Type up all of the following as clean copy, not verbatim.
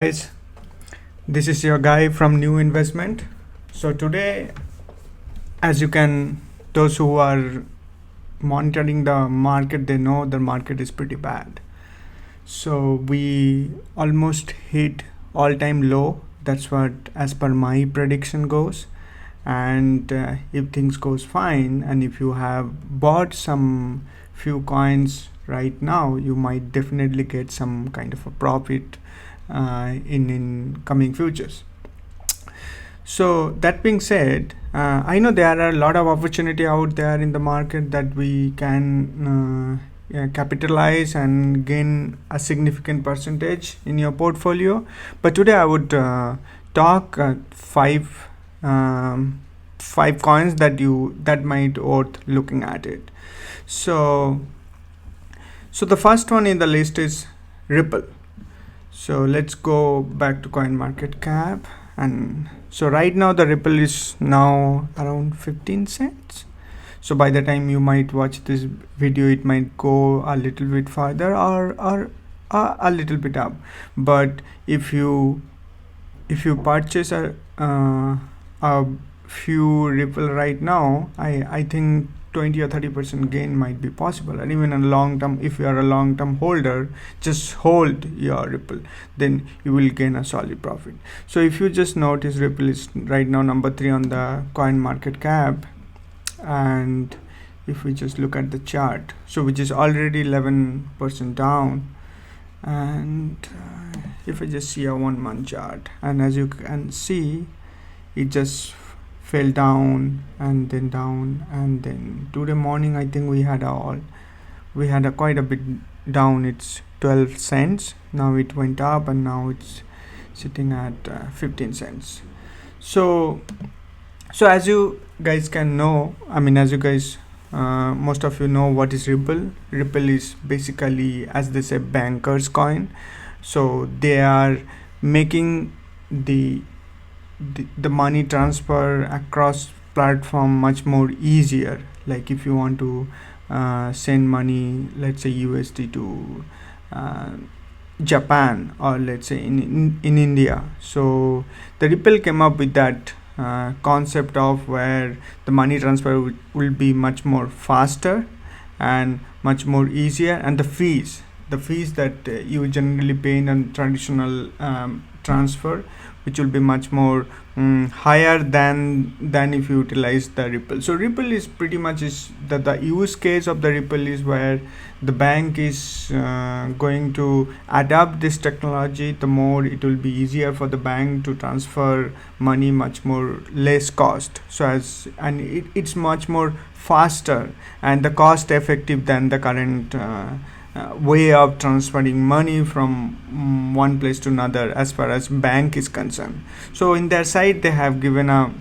Guys, this is your guy from New Investment. So today, as you can, those who are monitoring the market, they know the market is pretty bad. So we almost hit all-time low. That's what, as per my prediction, goes. And if things goes fine, and if you have bought some few coins right now, you might definitely get some kind of a profit in coming futures. So that being said, I know there are a lot of opportunity out there in the market that we can capitalize and gain a significant percentage in your portfolio. But today I would talk five coins that might worth looking at it. So the first one in the list is Ripple. So let's go back to CoinMarketCap, and so right now the Ripple is now around 15 cents. So by the time you might watch this video, it might go a little bit further or a little bit up. But if you purchase a few Ripple right now, I think 20 or 30% gain might be possible. And even in long term, if you are a long term holder, just hold your Ripple, then you will gain a solid profit. So if you just notice, Ripple is right now number 3 on the CoinMarketCap, and if we just look at the chart, so which is already 11% down, and if I just see a 1 month chart, and as you can see, it just fell down and then today morning I think we had a quite a bit down. It's 12 cents, now it went up, and now it's sitting at 15 cents. So as you guys can know, as you guys most of you know what is Ripple. Ripple is basically, as they say, bankers coin. So they are making the money transfer across platform much more easier. Like if you want to send money, let's say USD to Japan, or let's say in India, so the Ripple came up with that concept of where the money transfer will be much more faster and much more easier, and the fees that you generally pay in a traditional transfer, which will be much more higher than if you utilize the Ripple. So Ripple is pretty much the use case of the Ripple is where the bank is going to adapt this technology. The more it will be easier for the bank to transfer money, much more less cost. So it's much more faster and the cost effective than the current way of transferring money from one place to another as far as bank is concerned. So in their site they have given a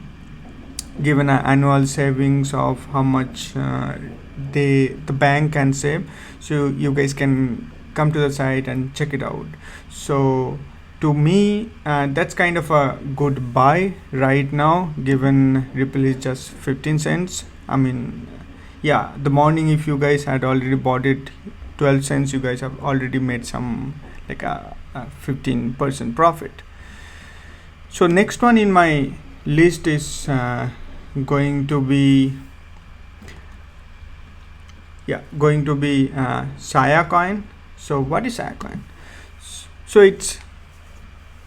annual savings of how much the bank can save. So you guys can come to the site and check it out. So to me, that's kind of a good buy right now, given Ripple is just 15 cents. The morning, if you guys had already bought it 12 cents, you guys have already made some like a 15% profit. So next one in my list is going to be Saya coin. So what is Saya coin? So it's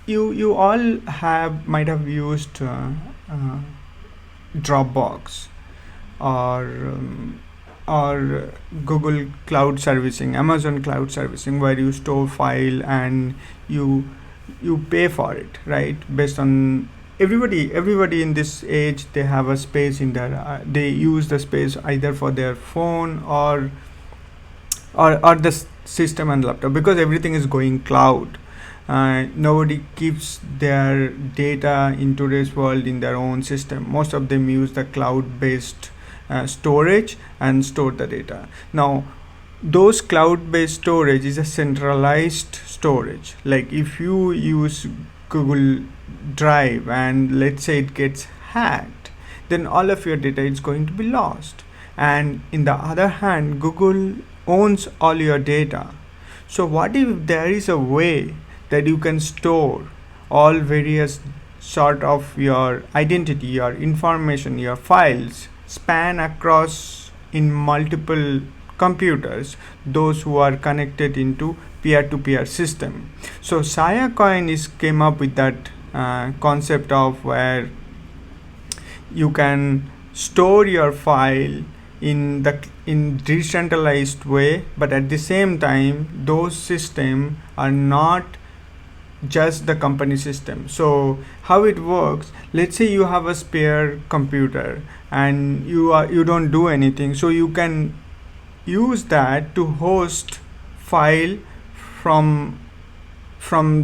you all might have used Dropbox or Google Cloud Servicing, Amazon Cloud Servicing, where you store file and you pay for it, right? Based on everybody in this age, they have a space in their they use the space either for their phone or the system and laptop, because everything is going cloud. Nobody keeps their data in today's world in their own system. Most of them use the cloud based storage and store the data. Now those cloud based storage is a centralized storage. Like if you use Google Drive and let's say it gets hacked, then all of your data is going to be lost. And in the other hand, Google owns all your data. So what if there is a way that you can store all various sort of your identity, your information, your files span across in multiple computers, those who are connected into peer-to-peer system. So Saya Coin is came up with that concept of where you can store your file in decentralized way, but at the same time those system are not just the company system. So how it works, let's say you have a spare computer and you don't do anything, so you can use that to host file from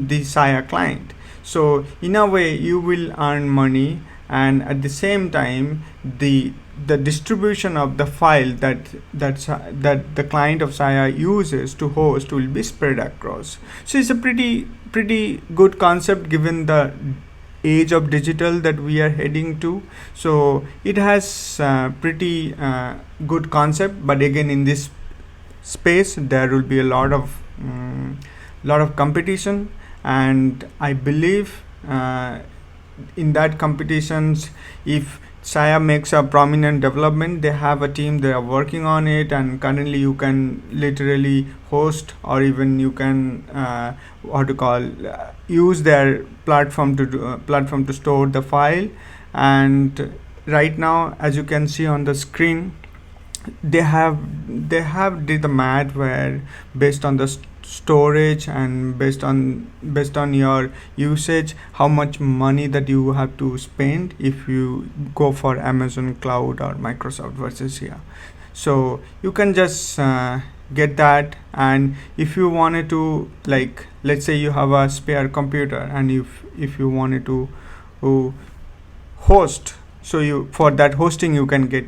the Saya client. So in a way you will earn money, and at the same time the distribution of the file that the client of Saya uses to host will be spread across. So it's a pretty good concept given the age of digital that we are heading to. So it has pretty good concept, but again in this space there will be a lot of competition, and I believe in that competitions, if Saya makes a prominent development, they have a team, they are working on it, and currently you can literally host, or even you can use their platform to store the file. And right now, as you can see on the screen, they have did the math where based on the storage and based on your usage, how much money that you have to spend if you go for Amazon Cloud or Microsoft versus here. So you can just get that, and if you wanted to, like, let's say you have a spare computer, and if you wanted to host, so you, for that hosting, you can get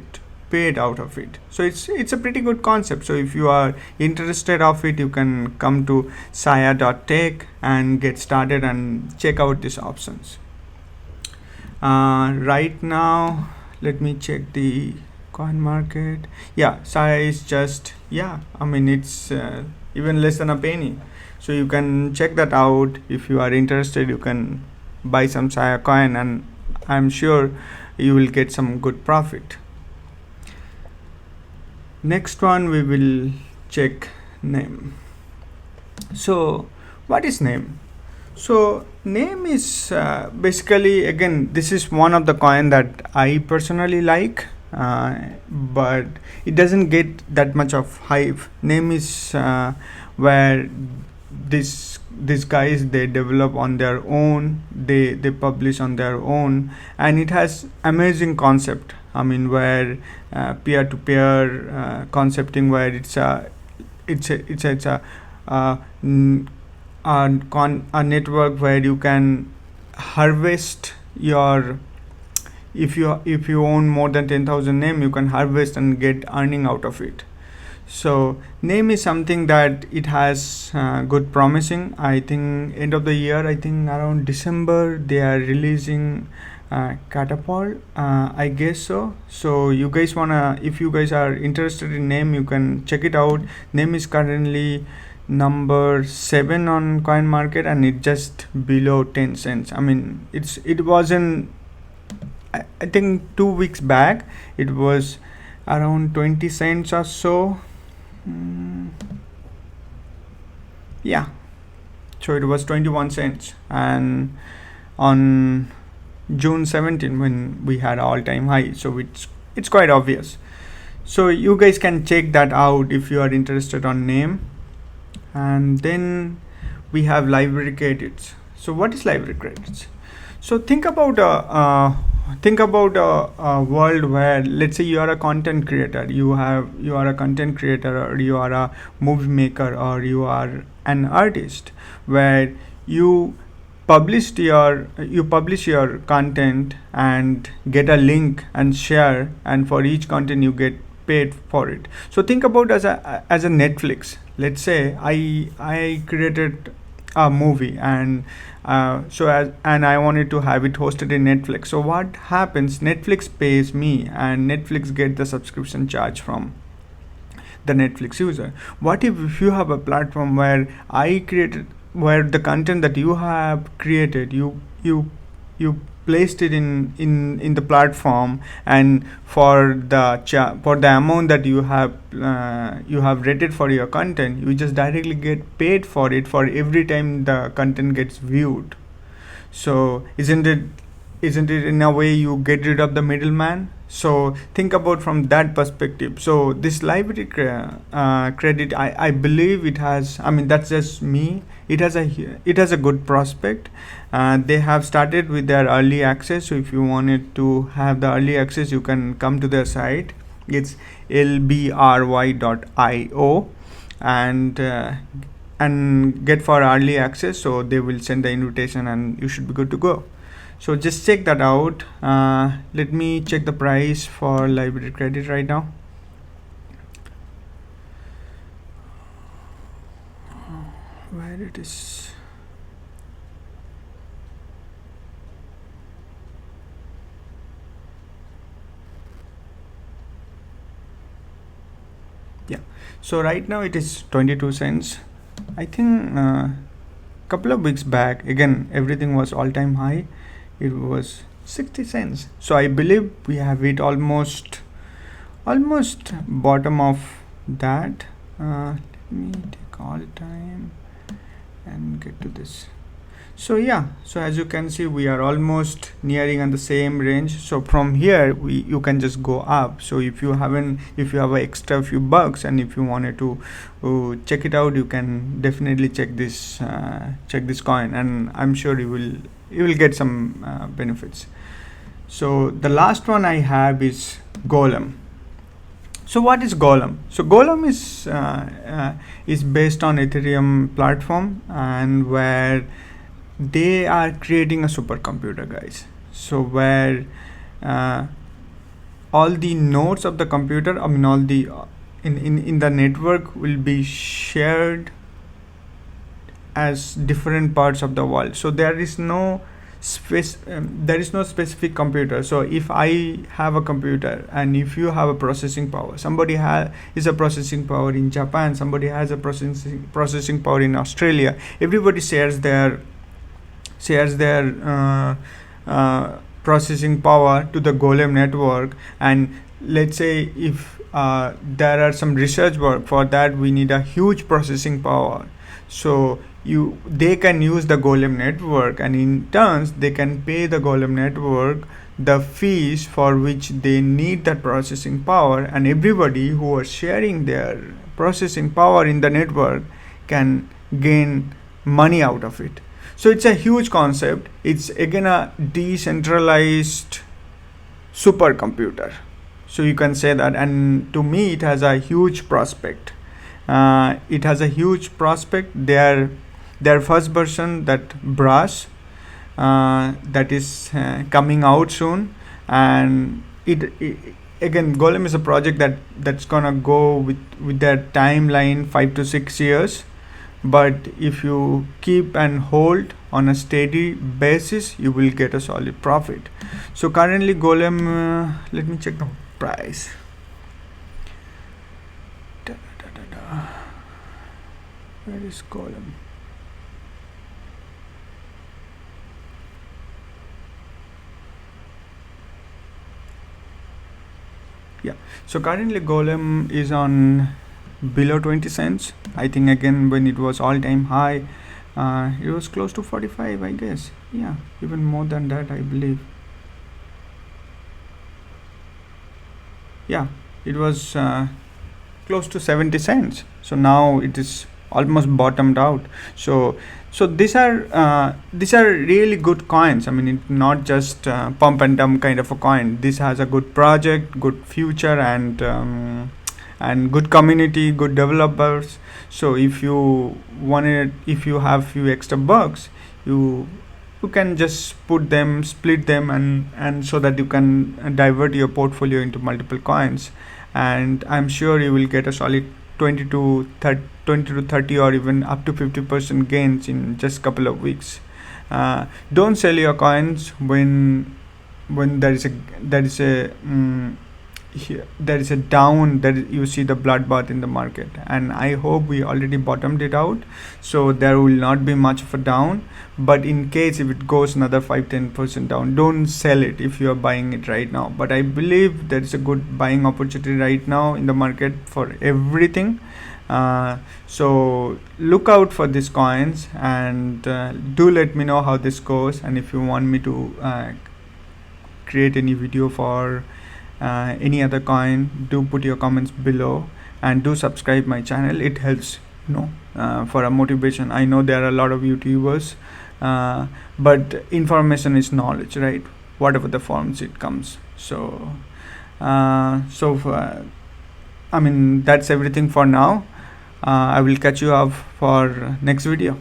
paid out of it. So it's a pretty good concept. So if you are interested of it, you can come to saya.tech and get started and check out these options. Right now, let me check the coin market. Yeah, Saya is just, it's even less than a penny. So you can check that out. If you are interested, you can buy some Saya coin, and I'm sure you will get some good profit. Next one, we will check name. So what is name? So name is basically, again, this is one of the coin that I personally like, but it doesn't get that much of hype. Name is where these guys, they develop on their own, they publish on their own, and it has amazing concept. I mean, where peer-to-peer concepting, where it's a network where you can harvest your, if you own more than 10,000 name, you can harvest and get earning out of it. So name is something that it has good promising. I think end of the year, I think around December, they are releasing Catapult, I guess so. So you guys wanna, if you guys are interested in name, you can check it out. Name is currently number 7 on coin market, and it just below 10 cents. I mean, it wasn't, I think 2 weeks back it was around 20 cents or so. Yeah, so it was 21 cents, and on June 17 when we had all-time high, so it's quite obvious. So you guys can check that out if you are interested on name. And then we have library credits. So what is library credits? So think about a world where, let's say you are a content creator, you are a content creator, or you are a movie maker, or you are an artist, where you publish your content and get a link and share, and for each content you get paid for it. So think about as a Netflix. Let's say I created a movie, and I wanted to have it hosted in Netflix. So what happens, Netflix pays me, and Netflix get the subscription charge from the Netflix user. What if you have a platform where I created where the content that you have created, you placed it in the platform, and for for the amount that you have rated for your content, you just directly get paid for it for every time the content gets viewed. So isn't it in a way you get rid of the middleman? So think about from that perspective. So this library credit, I believe it has, I mean, that's just me, it has a good prospect. They have started with their early access, so if you wanted to have the early access, you can come to their site. It's lbry.io, and get for early access, so they will send the invitation and you should be good to go. So just check that out. Let me check the price for library credit right now. Where it is? Yeah, so right now it is 22 cents. I think couple of weeks back, again, everything was all-time high. It was 60 cents. So I believe we have hit almost bottom of that. Let me take all time and get to this. So yeah, so as you can see, we are almost nearing on the same range. So from here you can just go up. So if you have an extra few bucks, and if you wanted to check it out, you can definitely check this coin, and I'm sure you will get some benefits. So the last one I have is Golem. So what is Golem? So Golem is based on Ethereum platform, and where they are creating a supercomputer, guys. So where all the nodes of the computer, I mean all the in the network, will be shared as different parts of the world. So there is no specific computer. So if I have a computer, and if you have a processing power, somebody is a processing power in Japan, somebody has a processing power in Australia, everybody shares their processing power to the Golem network. And let's say if there are some research work, for that we need a huge processing power. So they can use the Golem network, and in turns they can pay the Golem network the fees for which they need that processing power, and everybody who are sharing their processing power in the network can gain money out of it. So it's a huge concept. It's again a decentralized supercomputer. So you can say that, and to me it has a huge prospect. Their first version, that Brass, that is coming out soon, and it again, Golem is a project that's gonna go with their timeline 5 to 6 years. But if you keep and hold on a steady basis, you will get a solid profit. So currently Golem, let me check the price. Where is Golem? Yeah, so currently Golem is on below 20 cents. I think again, when it was all-time high, it was close to 45, I guess. Yeah, even more than that, I believe. Yeah, it was close to 70 cents. So now it is almost bottomed out. So these are really good coins. I mean, it's not just pump and dump kind of a coin. This has a good project, good future, and good community, good developers. So if you have few extra bucks, you can just split them, and so that you can divert your portfolio into multiple coins, and I'm sure you will get a solid 20 to 30 or even up to 50% gains in just couple of weeks. Don't sell your coins when there is a here there is a down, that you see the bloodbath in the market, and I hope we already bottomed it out, so there will not be much of a down. But in case if it goes another 5-10% down, don't sell it if you are buying it right now. But I believe there is a good buying opportunity right now in the market for everything. So look out for these coins, and do let me know how this goes. And if you want me to create any video for any other coin, do put your comments below, and do subscribe my channel. It helps, for a motivation. I know there are a lot of YouTubers, but information is knowledge, right? Whatever the forms it comes. So I mean, that's everything for now. I will catch you up for next video.